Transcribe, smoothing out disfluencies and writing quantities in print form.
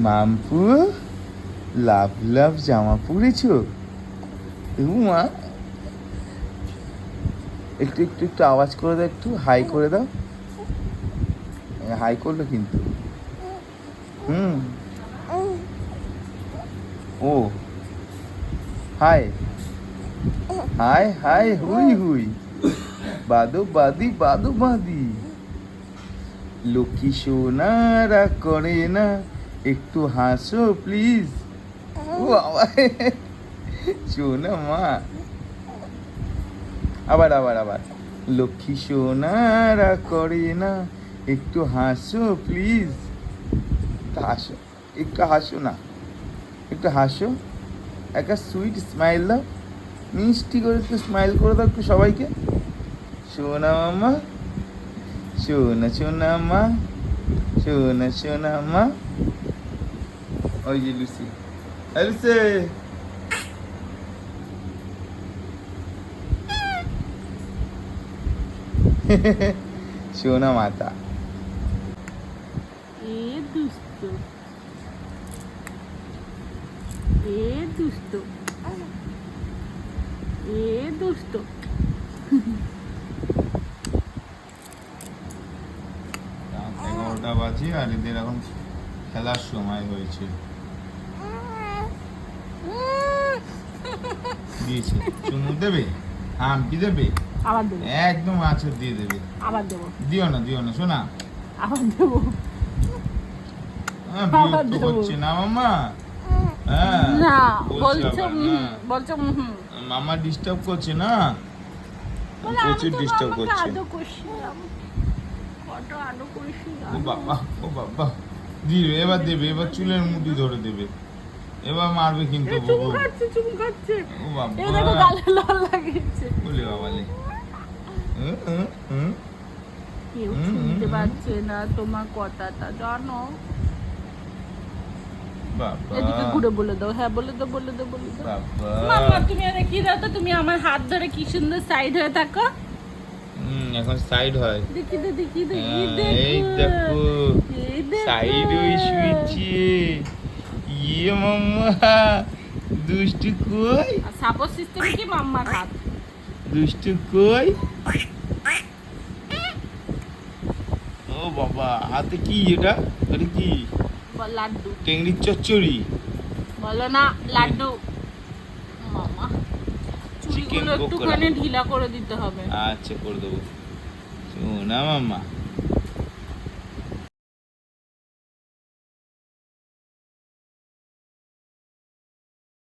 মাম্পু লাভ লাভ জামা পরেছো মা। একটু একটু একটু আওয়াজ করে দাও, একটু হাই করে দাও। হাই করলো কিন্তু। হুম। ও হাই হাই হাই হুই হুই বাদো বাদি বাদো বাদি। লক্ষ্মী সোনারা করে না, একটু হাসো প্লিজ। ও বাবা, সোনা মা। আবার আবার আবার। লক্ষ্মী সোনারা করে না, একটু হাসো প্লিজ। হাসো, একটু হাসো না, একটু হাসো। একটা সুইট স্মাইল দাও, মিষ্টি করে একটু স্মাইল করে দাও একটু সবাইকে। সোনা মামা, সোনা সোনা মা, সোনা সোনা মা। ওই যে লুসি, লুসি। সোনা মাতা। এ দুষ্ট, এ দুষ্ট, এ দুষ্ট। 11টা বাজে আর এদের এখন খেলার সময় হয়েছে। দিয়েছে চুমু দেবে, হাম্পি দেবে, আবার দেবো, একদম আছর দিয়ে দেবে। আবার দেবো, দিও না শোনা। আবার দেবো। বিরক্ত হচ্ছে না মামা? হ্যাঁ না বলছে বলছো আবার না। বলছো মামা ডিস্টার্ব করছে না, প্রচুর ডিস্টার্ব করছে। আদৌ করছিলাম, কত আদৌ করছিলাম। ও বাবা, ও বাবা, দিবে এবার দেবে, এবার চুলের মুঠি ধরে দেবে, এবার মারবে কিন্তু। চুমু খাচ্ছে, চুমু খাচ্ছে। ও বাবা, এই দেখো গালে লাল লাগিয়েছে। বলে বাবালে। কেউ শুনতে পাচ্ছে না তোমার কথাটা, জানো? বাবা, এদিকে ঘুরে বলে দাও, হ্যাঁ বলে দাও, বলে দাও, বলে দাও। বাবা। মামা তুমি দেখিয়ে দাও তো, তুমি আমার হাত ধরে কি সুন্দর সাইড হয়ে থাকো। এখন সাইড হয়। দেখি দে, দেখি দে, এই দেখো এই দেখো। সাইড হয়ে শুয়েছে। ইয়ে মাম্মা, দুষ্টু কই? সাপোর্ট সিস্টেম কি মাম্মার হাত। দুষ্টু কই? ও বাবা, হাতে কি এটা? এটা কি? বল লাড্ডু। টেংরির চচ্চড়ি। বলো না লাড্ডু। মামা চুড়িগুলো একটুখানি ঢিলা করে দিতে হবে। আচ্ছা করে দেবো। শোনা মাম্মা।